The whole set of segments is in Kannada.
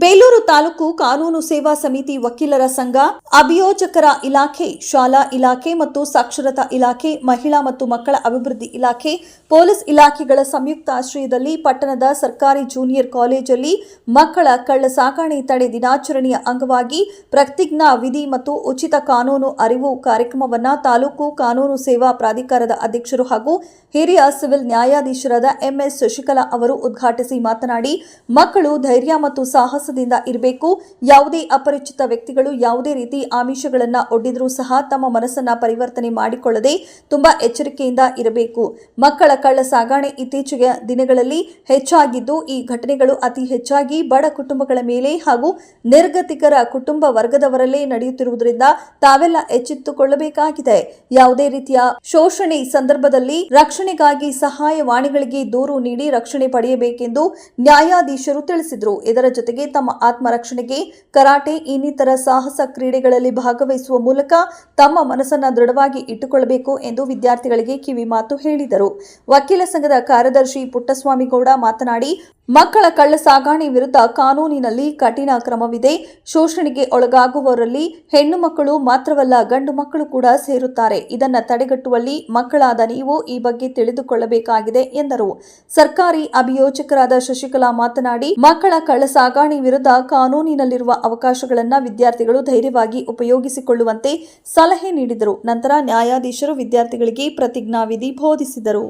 ಬೇಲೂರು ತಾಲೂಕು ಕಾನೂನು ಸೇವಾ ಸಮಿತಿ ವಕೀಲರ ಸಂಘ, ಅಭಿಯೋಜಕರ ಇಲಾಖೆ, ಶಾಲಾ ಇಲಾಖೆ ಮತ್ತು ಸಾಕ್ಷರತಾ ಇಲಾಖೆ, ಮಹಿಳಾ ಮತ್ತು ಮಕ್ಕಳ ಅಭಿವೃದ್ಧಿ ಇಲಾಖೆ, ಪೊಲೀಸ್ ಇಲಾಖೆಗಳ ಸಂಯುಕ್ತ ಆಶ್ರಯದಲ್ಲಿ ಪಟ್ಟಣದ ಸರ್ಕಾರಿ ಜೂನಿಯರ್ ಕಾಲೇಜಲ್ಲಿ ಮಕ್ಕಳ ಕಳ್ಳ ಸಾಗಣೆ ತಡೆ ದಿನಾಚರಣೆಯ ಅಂಗವಾಗಿ ಪ್ರತಿಜ್ಞಾ ವಿಧಿ ಮತ್ತು ಉಚಿತ ಕಾನೂನು ಅರಿವು ಕಾರ್ಯಕ್ರಮವನ್ನು ತಾಲೂಕು ಕಾನೂನು ಸೇವಾ ಪ್ರಾಧಿಕಾರದ ಅಧ್ಯಕ್ಷರು ಹಾಗೂ ಹಿರಿಯ ಸಿವಿಲ್ ನ್ಯಾಯಾಧೀಶರಾದ ಎಂಎಸ್ ಶಶಿಕಲಾ ಅವರು ಉದ್ಘಾಟಿಸಿ ಮಾತನಾಡಿ, ಮಕ್ಕಳು ಧೈರ್ಯ ಮತ್ತು ಸಾಹಸದಿಂದ ಇರಬೇಕು. ಯಾವುದೇ ಅಪರಿಚಿತ ವ್ಯಕ್ತಿಗಳು ಯಾವುದೇ ರೀತಿ ಆಮಿಷಗಳನ್ನು ಒಡ್ಡಿದ್ರೂ ಸಹ ತಮ್ಮ ಮನಸ್ಸನ್ನ ಪರಿವರ್ತನೆ ಮಾಡಿಕೊಳ್ಳದೆ ತುಂಬಾ ಎಚ್ಚರಿಕೆಯಿಂದ ಇರಬೇಕು. ಮಕ್ಕಳ ಕಳ್ಳ ಸಾಗಣೆ ಇತ್ತೀಚೆಗೆ ದಿನಗಳಲ್ಲಿ ಹೆಚ್ಚಾಗಿದ್ದು, ಈ ಘಟನೆಗಳು ಅತಿ ಹೆಚ್ಚಾಗಿ ಬಡ ಕುಟುಂಬಗಳ ಮೇಲೆ ಹಾಗೂ ನಿರ್ಗತಿಕರ ಕುಟುಂಬ ವರ್ಗದವರಲ್ಲೇ ನಡೆಯುತ್ತಿರುವುದರಿಂದ ತಾವೆಲ್ಲ ಎಚ್ಚೆತ್ತುಕೊಳ್ಳಬೇಕಾಗಿದೆ. ಯಾವುದೇ ರೀತಿಯ ಶೋಷಣೆ ಸಂದರ್ಭದಲ್ಲಿ ರಕ್ಷಣೆಗಾಗಿ ಸಹಾಯವಾಣಿಗಳಿಗೆ ದೂರು ನೀಡಿ ರಕ್ಷಣೆ ಪಡೆಯಬೇಕೆಂದು ನ್ಯಾಯಾಧೀಶರು ತಿಳಿಸಿದರು. ಇದರ ಜೊತೆಗೆ ತಮ್ಮ ಆತ್ಮರಕ್ಷಣೆಗೆ ಕರಾಟೆ ಇನ್ನಿತರ ಸಾಹಸ ಕ್ರೀಡೆಗಳಲ್ಲಿ ಭಾಗವಹಿಸುವ ಮೂಲಕ ತಮ್ಮ ಮನಸ್ಸನ್ನು ದೃಢವಾಗಿ ಇಟ್ಟುಕೊಳ್ಳಬೇಕು ಎಂದು ವಿದ್ಯಾರ್ಥಿಗಳಿಗೆ ಕಿವಿ ಮಾತು ಹೇಳಿದರು. ವಕೀಲ ಸಂಘದ ಕಾರ್ಯದರ್ಶಿ ಪುಟ್ಟಸ್ವಾಮಿಗೌಡ ಮಾತನಾಡಿ, ಮಕ್ಕಳ ಕಳ್ಳ ಸಾಗಣೆ ವಿರುದ್ಧ ಕಾನೂನಿನಲ್ಲಿ ಕಠಿಣ ಕ್ರಮವಿದೆ. ಶೋಷಣೆಗೆ ಒಳಗಾಗುವವರಲ್ಲಿ ಹೆಣ್ಣು ಮಕ್ಕಳು ಮಾತ್ರವಲ್ಲ, ಗಂಡು ಮಕ್ಕಳು ಕೂಡ ಸೇರುತ್ತಾರೆ. ಇದನ್ನು ತಡೆಗಟ್ಟುವಲ್ಲಿ ಮಕ್ಕಳಾದ ನೀವು ಈ ಬಗ್ಗೆ ತಿಳಿದುಕೊಳ್ಳಬೇಕಾಗಿದೆ ಎಂದರು. ಸರ್ಕಾರಿ ಅಭಿಯೋಜಕರಾದ ಶಶಿಕಲಾ ಮಾತನಾಡಿ, ಮಕ್ಕಳ ಕಳ್ಳ ಸಾಗಣೆ ವಿರುದ್ಧ ಕಾನೂನಿನಲ್ಲಿರುವ ಅವಕಾಶಗಳನ್ನು ವಿದ್ಯಾರ್ಥಿಗಳು ಧೈರ್ಯವಾಗಿ ಉಪಯೋಗಿಸಿಕೊಳ್ಳುವಂತೆ ಸಲಹೆ ನೀಡಿದರು. ನಂತರ ನ್ಯಾಯಾಧೀಶರು ವಿದ್ಯಾರ್ಥಿಗಳಿಗೆ ಪ್ರತಿಜ್ಞಾ ವಿಧಿ ಬೋಧಿಸಿದರು.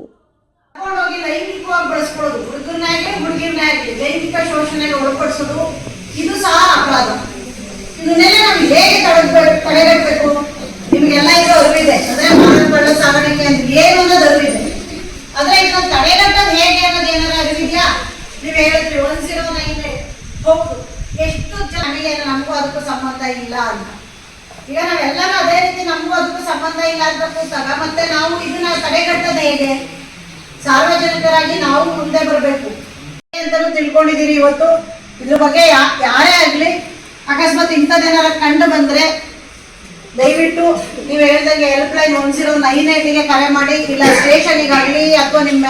ಲೈಂಗಿಕವಾಗಿ ಬಳಸ್ಕೊಳ್ಳೋದು, ಹುಡುಗಿರ್ನಾಗ್ಲಿ ಲೈಂಗಿಕ ಶೋಷಣೆಗೆ ಒಳಪಡಿಸೋದು ಇದು ಸಹ ಅಪರಾಧ. ಇದನ್ನೆಲ್ಲ ನಾವು ಹೇಗೆ ತಡೆಗಟ್ಟಬೇಕು? ನಿಮಗೆಲ್ಲ ಇದು ಅರಿವಿದೆ. ಅಂದ್ರೆ ಮಾನವ ಕಳ್ಳ ಸಾಗಾಣಿಕೆ ಅಂತ ಏನು ಅನ್ನೋದು ಅರಿವಿದೆ. ಆದ್ರೆ ಇದನ್ನ ತಡೆಗಟ್ಟೋದು ಹೇಗೆ ಅನ್ನೋದು ಏನಾರ ಅರಿವಿದ್ಯಾ? ನೀವು ಹೇಳಿದ್ರಿ 109 ಹೌದು, ಎಷ್ಟು ಜನ ನಮಗೂ ಅದಕ್ಕೂ ಸಂಬಂಧ ಇಲ್ಲ ಅಂತ. ಈಗ ನಾವೆಲ್ಲರೂ ಅದೇ ರೀತಿ ನಮಗೂ ಅದಕ್ಕೂ ಸಂಬಂಧ ಇಲ್ಲ ಅಂತ ಕೂತಾಗ ಮತ್ತೆ ನಾವು ಇದನ್ನ ತಡೆಗಟ್ಟೋದು ಹೇಗೆ? ಸಾರ್ವಜನಿಕರಾಗಿ ನಾವು ಮುಂದೆ ಬರಬೇಕು ಅಂತಲೂ ತಿಳ್ಕೊಂಡಿದ್ದೀರಿ. ಇವತ್ತು ಇದ್ರ ಬಗ್ಗೆ ಯಾರೇ ಆಗಲಿ ಅಕಸ್ಮಾತ್ ಇಂಥದ್ದೇನಾರ ಕಂಡು ಬಂದರೆ ದಯವಿಟ್ಟು ನೀವು ಹೇಳ್ದಂಗೆ ಹೆಲ್ಪ್ಲೈನ್ 109ಗೆ ಕರೆ ಮಾಡಿ, ಇಲ್ಲ ಸ್ಟೇಷನಿಗಾಗಲಿ ಅಥವಾ ನಿಮ್ಮ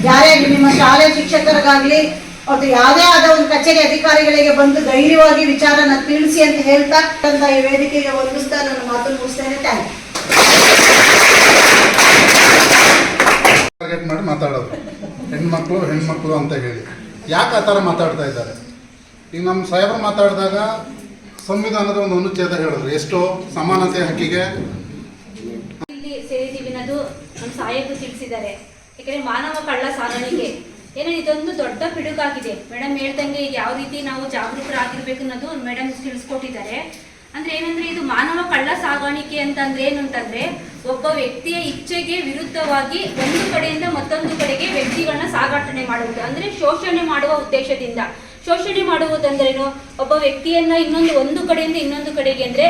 ಯಾರೇ ಆಗಲಿ ನಿಮ್ಮ ಶಾಲೆ ಶಿಕ್ಷಕರಿಗಾಗಲಿ ಅಥವಾ ಯಾವುದೇ ಆದ ಒಂದು ಕಚೇರಿ ಅಧಿಕಾರಿಗಳಿಗೆ ಬಂದು ಧೈರ್ಯವಾಗಿ ವಿಚಾರನ ತಿಳಿಸಿ ಅಂತ ಹೇಳ್ತಾ ಈ ವೇದಿಕೆಗೆ ವಂದಿಸ್ತಾ ನನ್ನ ಮಾತು ಮುಗಿಸ್ತೇನೆ. Thank you. ಟಾರ್ಗೆಟ್ ಮಾಡಿ ಮಾತಾಡೋದು ಹೆಣ್ಮಕ್ಳು ಅಂತ ಹೇಳಿ ಯಾಕೆ ಆ ಥರ ಮಾತಾಡ್ತಾ ಇದ್ದಾರೆ? ಈಗ ನಮ್ಮ ಸಾಹೇಬರು ಮಾತಾಡಿದಾಗ ಸಂವಿಧಾನದ ಒಂದು ಅನುಚ್ಛೇದ ಹೇಳಿದ್ರು, ಎಷ್ಟೋ ಸಮಾನತೆ ಹಕ್ಕಿಗೆ ಇಲ್ಲಿ ಸೇರಿದ್ದೀವಿ ಅನ್ನೋದು ನಮ್ಮ ಸಾಹೇಬರು ತಿಳಿಸಿದ್ದಾರೆ. ಯಾಕಂದರೆ ಮಾನವ ಕಳ್ಳ ಸಾಗಾಣಿಕೆ ಏನೋ ಇದೊಂದು ದೊಡ್ಡ ಪಿಡುಗಾಗಿದೆ. ಮೇಡಮ್ ಹೇಳ್ದಂಗೆ ಇದು ಯಾವ ರೀತಿ ನಾವು ಜಾಗರೂಕರಾಗಿರ್ಬೇಕು ಅನ್ನೋದು ಮೇಡಮ್ ತಿಳಿಸ್ಕೊಟ್ಟಿದ್ದಾರೆ. ಅಂದ್ರೆ ಏನಂದ್ರೆ ಇದು ಮಾನವ ಕಳ್ಳ ಸಾಗಾಣಿಕೆ ಅಂತಂದ್ರೆ ಏನು ಅಂತಂದ್ರೆ ಒಬ್ಬ ವ್ಯಕ್ತಿಯ ಇಚ್ಛೆಗೆ ವಿರುದ್ಧವಾಗಿ ಒಂದು ಕಡೆಯಿಂದ ಮತ್ತೊಂದು ಕಡೆಗೆ ವ್ಯಕ್ತಿಗಳನ್ನ ಸಾಗಾಟನೆ ಮಾಡುವುದು, ಅಂದ್ರೆ ಶೋಷಣೆ ಮಾಡುವ ಉದ್ದೇಶದಿಂದ. ಶೋಷಣೆ ಮಾಡುವುದಂದ್ರೇನು? ಒಬ್ಬ ವ್ಯಕ್ತಿಯನ್ನ ಒಂದು ಕಡೆಯಿಂದ ಇನ್ನೊಂದು ಕಡೆಗೆ ಅಂದ್ರೆ